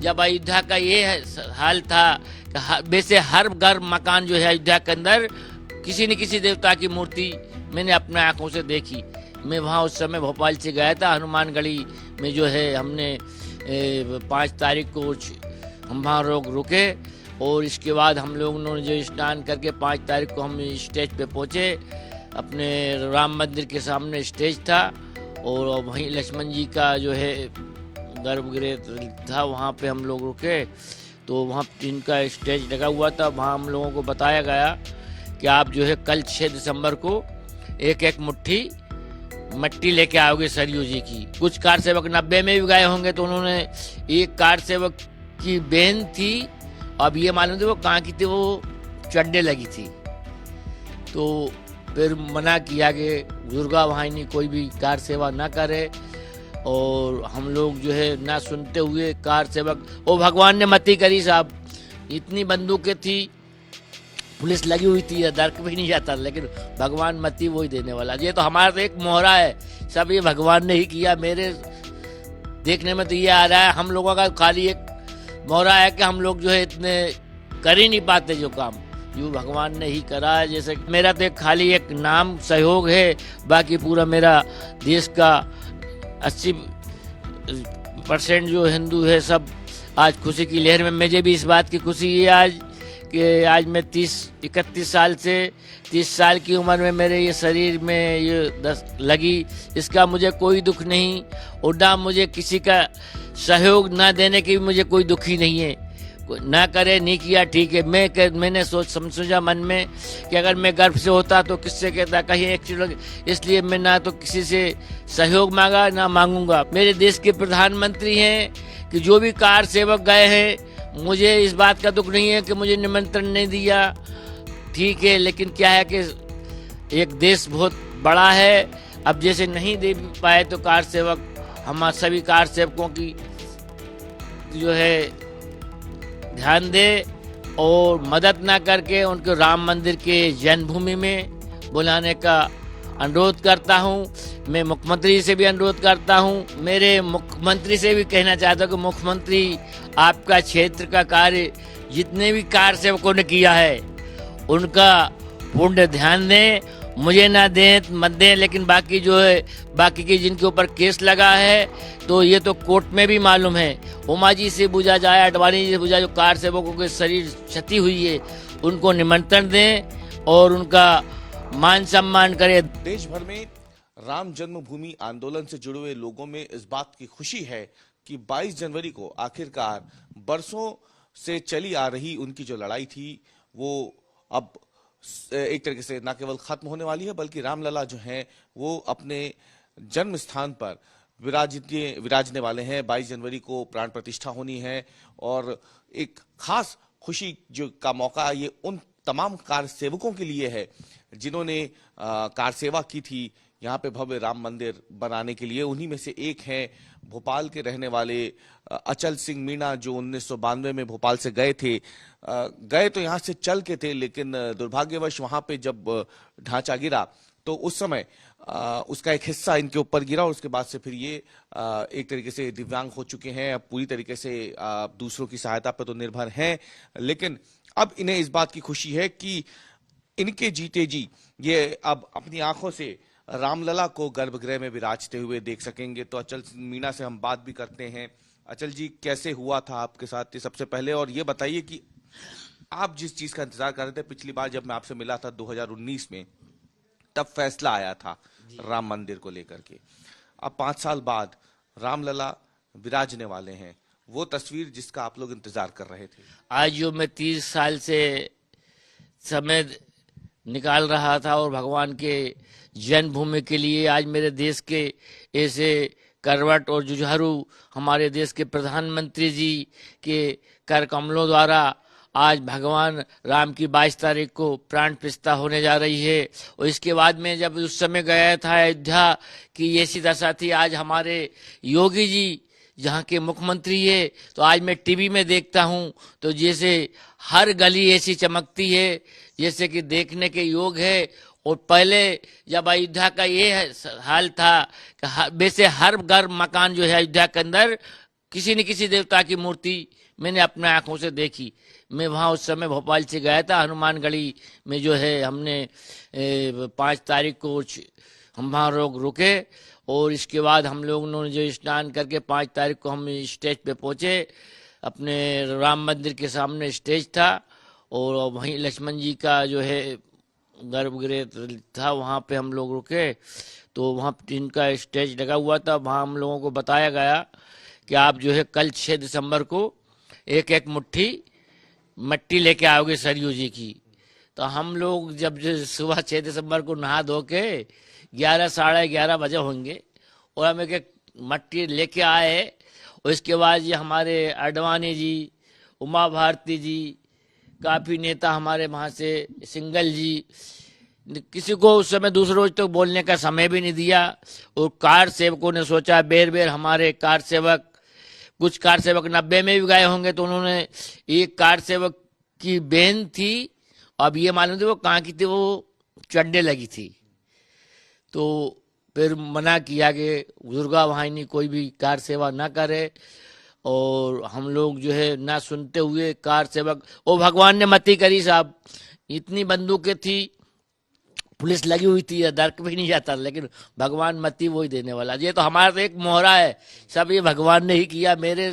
जब अयोध्या का ये हाल था कि वैसे हर घर मकान जो है अयोध्या के अंदर किसी न किसी देवता की मूर्ति मैंने अपने आंखों से देखी। मैं वहाँ उस समय भोपाल से गया था, हनुमानगढ़ी में जो है हमने 5 तारीख को हम वहाँ रुके और इसके बाद हम लोगों ने जो स्नान करके 5 तारीख को हम स्टेज पे पहुँचे। अपने राम मंदिर के सामने स्टेज था और वहीं लक्ष्मण जी का जो है गर्भगृह था, वहाँ पे हम लोग रुके। तो वहाँ जिनका स्टेज लगा हुआ था वहाँ हम लोगों को बताया गया कि आप जो है कल 6 दिसंबर को एक मुट्ठी मट्टी लेके आओगे सरयू जी की। कुछ कार सेवक 90 में भी गए होंगे, तो उन्होंने एक कार सेवक की बहन थी, अब ये मालूम थी वो कहाँ की थी, वो चढ़ने लगी थी। तो फिर मना किया कि दुर्गा वाहिनी कोई भी कार सेवा ना करे और हम लोग जो है ना सुनते हुए कार सेवक, ओ भगवान ने मती करी साहब, इतनी बंदूकें थी, पुलिस लगी हुई थी, दर्क भी नहीं जाता, लेकिन भगवान मती वही देने वाला। ये तो हमारा तो एक मोहरा है, सब ये भगवान ने ही किया। मेरे देखने में तो ये आ रहा है हम लोगों का खाली एक मोहरा है कि हम लोग जो है इतने कर ही नहीं पाते जो काम, जो भगवान ने ही करा है। जैसे मेरा तो खाली एक नाम सहयोग है, बाकी पूरा मेरा देश का 80% जो हिंदू है सब आज खुशी की लहर में। मुझे भी इस बात की खुशी है आज कि आज मैं 31 साल से 30 साल की उम्र में मेरे ये शरीर में ये लगी, इसका मुझे कोई दुख नहीं और ना मुझे किसी का सहयोग ना देने की भी मुझे कोई दुखी नहीं है। ना करे नहीं किया ठीक है। मैंने समझा मन में कि अगर मैं गर्भ से होता तो किससे कहता कहीं एक्सीडेंट, इसलिए मैं ना तो किसी से सहयोग मांगा ना मांगूंगा। मेरे देश के प्रधानमंत्री हैं कि जो भी कार सेवक गए हैं, मुझे इस बात का दुख नहीं है कि मुझे निमंत्रण नहीं दिया, ठीक है, लेकिन क्या है कि एक देश बहुत बड़ा है। अब जैसे नहीं दे पाए तो कार सेवक, हम सभी कार सेवकों की जो है ध्यान दे और मदद ना करके उनको राम मंदिर के जन्मभूमि में बुलाने का अनुरोध करता हूं। मैं मुख्यमंत्री से भी अनुरोध करता हूं, मेरे मुख्यमंत्री से भी कहना चाहता हूं कि मुख्यमंत्री आपका क्षेत्र का कार्य जितने भी कार सेवकों ने किया है उनका पूर्ण ध्यान दें, मुझे ना दें मत दें, लेकिन बाकी जो है बाकी के जिनके ऊपर केस लगा है तो ये तो कोर्ट में भी मालूम है। उमा जी से पूछा जाए, अडवाणी जी से पूछा, जो कार सेवकों के शरीर क्षति हुई है उनको निमंत्रण दें और उनका मान सम्मान करें। देश भर में राम जन्मभूमि आंदोलन से जुड़े हुए लोगों में इस बात की खुशी है कि 22 जनवरी को आखिरकार बरसों से चली आ रही उनकी जो लड़ाई थी वो अब एक तरीके से न केवल खत्म होने वाली है, बल्कि रामलला जो हैं वो अपने जन्म स्थान पर विराजने वाले हैं। 22 जनवरी को प्राण प्रतिष्ठा होनी है और एक खास खुशी जो का मौका ये उन तमाम कार सेवकों के लिए है जिन्होंने कार सेवा की थी यहाँ पे भव्य राम मंदिर बनाने के लिए। उन्हीं में से एक हैं भोपाल के रहने वाले अचल सिंह मीणा, जो 1992 में भोपाल से गए थे। गए तो यहाँ से चल के थे, लेकिन दुर्भाग्यवश वहां पे जब ढांचा गिरा तो उस समय उसका एक हिस्सा इनके ऊपर गिरा और उसके बाद से फिर ये एक तरीके से दिव्यांग हो चुके हैं। अब पूरी तरीके से दूसरों की सहायता पर तो निर्भर हैं, लेकिन अब इन्हें इस बात की खुशी है कि इनके जीते जी ये अब अपनी आंखों से रामलला को गर्भगृह में विराजते हुए देख सकेंगे। तो अचल मीणा से हम बात भी करते हैं। अचल जी, कैसे हुआ था आपके साथ ये सबसे पहले, और ये बताइए कि आप जिस चीज का इंतजार कर रहे थे, पिछली बार जब मैं आपसे मिला था 2019 में, तब फैसला आया था राम मंदिर को लेकर के। अब 5 साल बाद रामलला विराजने वाले हैं, वो तस्वीर जिसका आप लोग इंतजार कर रहे थे। आज जो मैं 30 साल से समय निकाल रहा था और भगवान के जन्मभूमि के लिए, आज मेरे देश के ऐसे करवट और जुझारू हमारे देश के प्रधानमंत्री जी के कर कमलों द्वारा आज भगवान राम की 22 तारीख को प्राण प्रतिष्ठा होने जा रही है। और इसके बाद में जब उस समय गया था अयोध्या की ऐसी दशा थी, आज हमारे योगी जी जहाँ के मुख्यमंत्री है, तो आज मैं टीवी में देखता हूँ तो जैसे हर गली ऐसी चमकती है जैसे कि देखने के योग है। और पहले जब अयोध्या का ये हाल था कि वैसे हर घर मकान जो है अयोध्या के अंदर किसी न किसी देवता की मूर्ति मैंने अपने आंखों से देखी। मैं वहाँ उस समय भोपाल से गया था, हनुमानगढ़ी में जो है हमने 5 तारीख को हम वहाँ रुके और इसके बाद हम लोगों ने जो स्नान करके 5 तारीख को हम स्टेज पे पहुँचे। अपने राम मंदिर के सामने स्टेज था और वहीं लक्ष्मण जी का जो है गर्भगृह था, वहाँ पे हम लोग रुके। तो वहाँ जिनका स्टेज लगा हुआ था, वहाँ हम लोगों को बताया गया कि आप जो है कल 6 दिसंबर को एक एक मुट्ठी मट्टी लेके आओगे सरयू जी की। तो हम लोग जब सुबह 6 दिसंबर को नहा धो के 11 साढ़े 11 बजे होंगे और हम एक एक मट्टी लेके आए। और इसके बाद ये हमारे अडवाणी जी, उमा भारती जी, काफ़ी नेता हमारे वहाँ से, सिंगल जी, किसी को उस समय दूसरे रोज तक बोलने का समय भी नहीं दिया। और कार सेवकों ने सोचा, बेर बेर हमारे कार सेवक, कुछ कार सेवक 90 में भी गए होंगे, तो उन्होंने एक कार सेवक की बहन थी, अब ये मालूम थी वो कहाँ की थी, वो चढ़ने लगी थी। तो फिर मना किया कि दुर्गा वाहिनी कोई भी कार सेवा ना करे। और हम लोग जो है ना सुनते हुए कार सेवक, ओ भगवान ने मती करी साहब, इतनी बंदूकें थी, पुलिस लगी हुई थी, दर्क भी नहीं जाता, लेकिन भगवान मती वही देने वाला। ये तो हमारा तो एक मोहरा है, सब ये भगवान ने ही किया। मेरे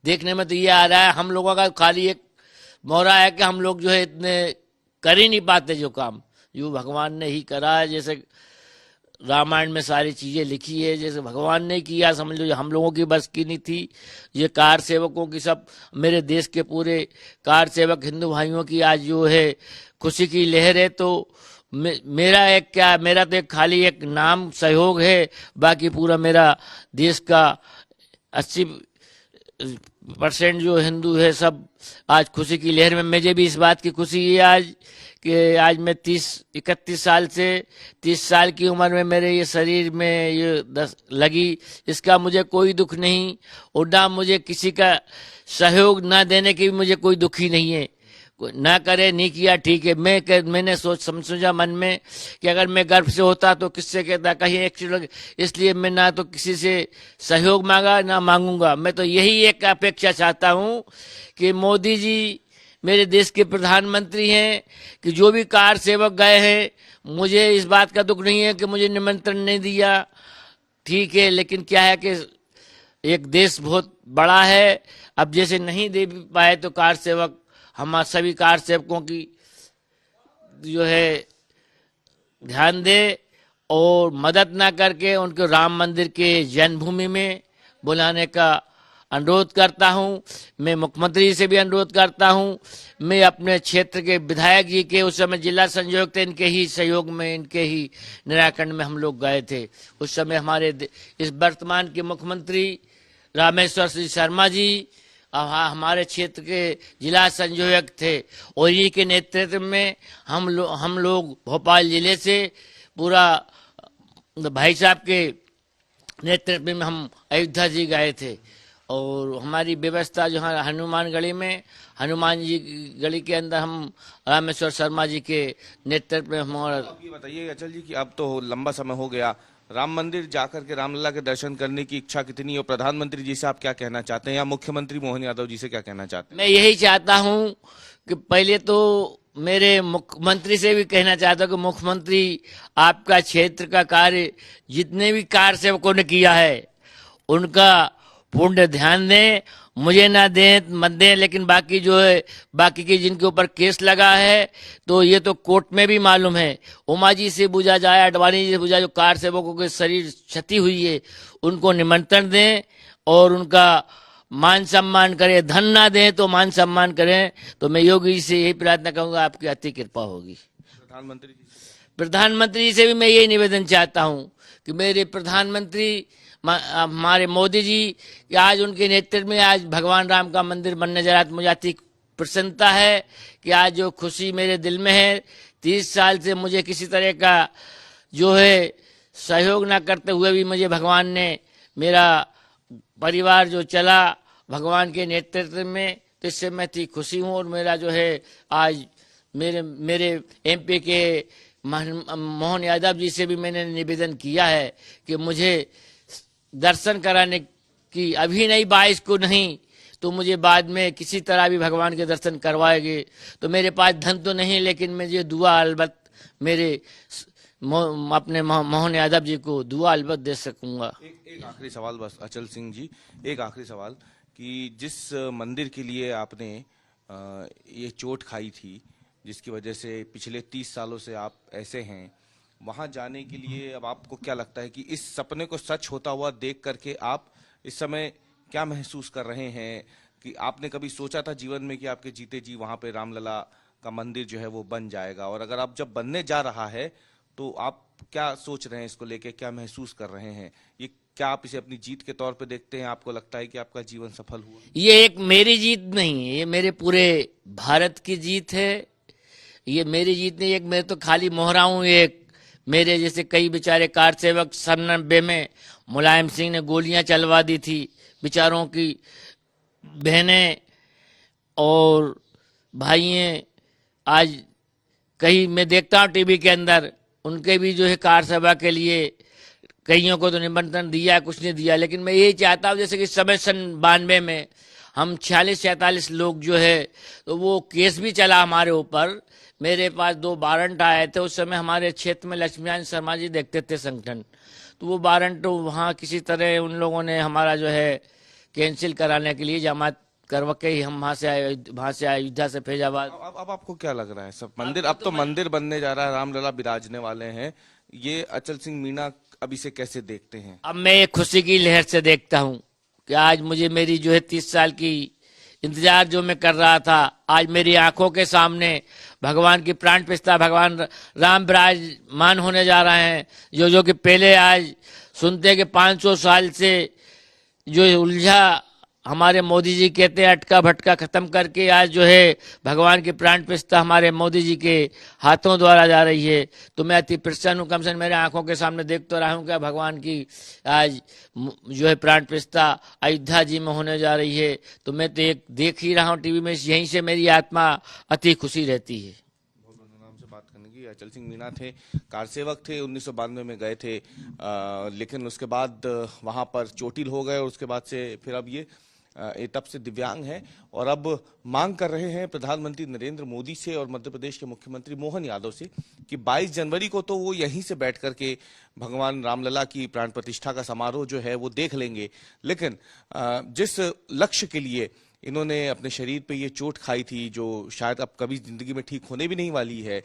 देखने में तो ये आ रहा है हम लोगों का खाली एक मोहरा है कि हम लोग जो है इतने कर ही नहीं पाते जो काम, जो भगवान ने ही करा है। जैसे रामायण में सारी चीजें लिखी है, जैसे भगवान ने किया, समझ लो हम लोगों की बस की नहीं थी। ये कार सेवकों की, सब मेरे देश के पूरे कार सेवक हिंदू भाइयों की आज जो है खुशी की लहर है। तो मेरा एक क्या, मेरा तो एक खाली एक नाम सहयोग है, बाकी पूरा मेरा देश का 80% जो हिंदू है सब आज खुशी की लहर में। मुझे भी इस बात की खुशी है आज कि आज मैं 31 साल से 30 साल की उम्र में मेरे ये शरीर में ये लगी, इसका मुझे कोई दुख नहीं। और ना मुझे किसी का सहयोग ना देने की भी मुझे कोई दुख ही नहीं है। ना करे, नहीं किया, ठीक है। मैंने समझा मन में कि अगर मैं गर्भ से होता तो किससे कहता, कहीं एक्सीडेंट, इसलिए मैं ना तो किसी से सहयोग मांगा ना मांगूंगा। मैं तो यही एक अपेक्षा चाहता हूँ कि मोदी जी मेरे देश के प्रधानमंत्री हैं, कि जो भी कार सेवक गए हैं, मुझे इस बात का दुख नहीं है कि मुझे निमंत्रण नहीं दिया, ठीक है, लेकिन क्या है कि एक देश बहुत बड़ा है। अब जैसे नहीं दे पाए तो कार सेवक, हम सभी कार सेवकों की जो है ध्यान दे और मदद ना करके उनको राम मंदिर के जन्मभूमि में बुलाने का अनुरोध करता हूं। मैं मुख्यमंत्री जी से भी अनुरोध करता हूं। मैं अपने क्षेत्र के विधायक जी के, उस समय जिला संयोजक थे, इनके ही सहयोग में, इनके ही निराकरण में हम लोग गए थे। उस समय हमारे इस वर्तमान के मुख्यमंत्री रामेश्वर सिंह शर्मा जी हमारे क्षेत्र के जिला संयोजक थे और इन्हीं के नेतृत्व में हम लोग भोपाल जिले से पूरा भाई साहब के नेतृत्व में हम अयोध्या जी गए थे। और हमारी व्यवस्था जो है हनुमान जी गली के अंदर हम रामेश्वर शर्मा जी के नेतृत्व में हमारा। अब ये बताइए अचल जी कि अब तो लंबा समय हो गया, राम मंदिर जाकर के रामलला के दर्शन करने की इच्छा कितनी है, और प्रधानमंत्री जी से आप क्या कहना चाहते हैं, या मुख्यमंत्री मोहन यादव जी से क्या कहना चाहते हैं? मैं यही चाहता हूं कि पहले तो मेरे मुख्यमंत्री से भी कहना चाहता हूं कि मुख्यमंत्री, आपका क्षेत्र का कार्य जितने भी कार सेवकों ने किया है उनका पूर्ण ध्यान दें। मुझे ना दें मत दें, लेकिन बाकी जो है, बाकी के जिनके ऊपर केस लगा है तो ये तो कोर्ट में भी मालूम है। उमा जी से पूछा जाए, अडवाणी जी से पूछा, जो कार सेवकों के शरीर क्षति हुई है उनको निमंत्रण दें और उनका मान सम्मान करें। धन ना दें तो मान सम्मान करें। तो मैं योगी जी से यही प्रार्थना करूंगा, आपकी अति कृपा होगी। प्रधानमंत्री जी से भी मैं यही निवेदन चाहता हूं कि मेरे प्रधानमंत्री हमारे मोदी जी, कि आज उनके नेतृत्व में आज भगवान राम का मंदिर बनने जा रहा है। मुझे अति प्रसन्नता है कि आज जो खुशी मेरे दिल में है, 30 साल से मुझे किसी तरह का जो है सहयोग ना करते हुए भी मुझे भगवान ने, मेरा परिवार जो चला भगवान के नेतृत्व में, तो इससे मैं अति खुशी हूँ। और मेरा जो है आज मेरे MP के मोहन यादव जी से भी मैंने निवेदन किया है कि मुझे दर्शन कराने कि अभी नहीं 22 को नहीं तो मुझे बाद में किसी तरह भी भगवान के दर्शन करवाएंगे। तो मेरे पास धन तो नहीं, लेकिन मैं ये दुआ अलबत मेरे अपने मोहन यादव जी को दुआ अलबत दे सकूंगा। एक आखिरी सवाल बस अचल सिंह जी, एक आखिरी सवाल कि जिस मंदिर के लिए आपने ये चोट खाई थी, जिसकी वजह से पिछले 30 सालों से आप ऐसे हैं, वहां जाने के लिए अब आपको क्या लगता है कि इस सपने को सच होता हुआ देख करके आप इस समय क्या महसूस कर रहे हैं? कि आपने कभी सोचा था जीवन में कि आपके जीते जी वहां पे रामलला का मंदिर जो है वो बन जाएगा? और अगर आप जब बनने जा रहा है तो आप क्या सोच रहे हैं इसको लेके, क्या महसूस कर रहे हैं? ये क्या आप इसे अपनी जीत के तौर पे देखते हैं? आपको लगता है कि आपका जीवन सफल हुआ? ये एक मेरी जीत नहीं है, ये मेरे पूरे भारत की जीत है। ये मेरी जीत नहीं, एक मैं तो खाली मोहरा हूं। एक मेरे जैसे कई बेचारे कार सेवक 97 में मुलायम सिंह ने गोलियां चलवा दी थी बेचारों की बहनें और भाइयों। आज कहीं मैं देखता हूँ टीवी के अंदर, उनके भी जो है कार सभा के लिए कईयों को तो निमंत्रण दिया, कुछ नहीं दिया। लेकिन मैं यही चाहता हूँ जैसे कि समय सन 92 में हम 46-47 लोग जो है तो वो केस भी चला हमारे ऊपर। मेरे पास 2 वारंट आए थे उस समय। हमारे क्षेत्र में लक्ष्मीनारायण शर्मा जी देखते थे संगठन, तो वो वारंट वहाँ किसी तरह उन लोगों ने हमारा जो है कैंसिल कराने के लिए जमात करवा के ही हम वहाँ से अयोध्या से फैजाबाद। अब आपको क्या लग रहा है? सब मंदिर अब तो मंदिर बनने जा रहा है, रामलला विराजने वाले हैं, ये अचल सिंह मीणा अब इसे कैसे देखते हैं? अब मैं एक खुशी की लहर से देखता हूँ कि आज मुझे मेरी जो है 30 साल की इंतजार जो मैं कर रहा था, आज मेरी आंखों के सामने भगवान की प्राण प्रतिष्ठा भगवान राम विराजमान होने जा रहे हैं। जो कि पहले आज सुनते कि 500 साल से जो उलझा हमारे मोदी जी कहते हैं अटका भटका खत्म करके आज जो है भगवान की प्राण प्रतिष्ठा हमारे मोदी जी के हाथों द्वारा जा रही है। तो मैं अति प्रसन्न हूँ, कम से कम मेरे आंखों के सामने देख तो रहा हूँ कि भगवान की आज जो है प्राण प्रतिष्ठा अयोध्या जी में होने जा रही है। तो मैं तो एक देख ही रहा हूँ टीवी में, यहीं से मेरी आत्मा अति खुशी रहती है। नाम से बात करने की अचल सिंह मीणा थे, कार सेवक थे, 1992 में गए थे, लेकिन उसके बाद वहां पर चोटिल हो गए और उसके बाद से फिर अब ये तब से दिव्यांग हैं और अब मांग कर रहे हैं प्रधानमंत्री नरेंद्र मोदी से और मध्य प्रदेश के मुख्यमंत्री मोहन यादव से कि 22 जनवरी को तो वो यहीं से बैठ करके भगवान रामलला की प्राण प्रतिष्ठा का समारोह जो है वो देख लेंगे, लेकिन जिस लक्ष्य के लिए इन्होंने अपने शरीर पे ये चोट खाई थी, जो शायद अब कभी जिंदगी में ठीक होने भी नहीं वाली है,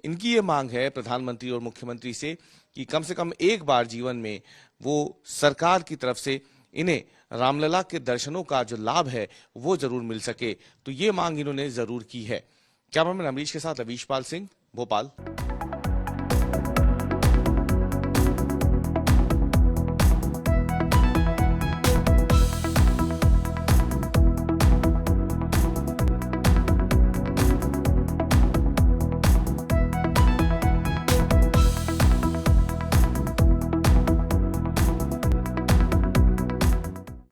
इनकी ये मांग है प्रधानमंत्री और मुख्यमंत्री से कि कम से कम एक बार जीवन में वो सरकार की तरफ से इन्हें रामलला के दर्शनों का जो लाभ है वो जरूर मिल सके। तो ये मांग इन्होंने जरूर की है। कैमरामैन अमरीश के साथ अवीश पाल सिंह, भोपाल।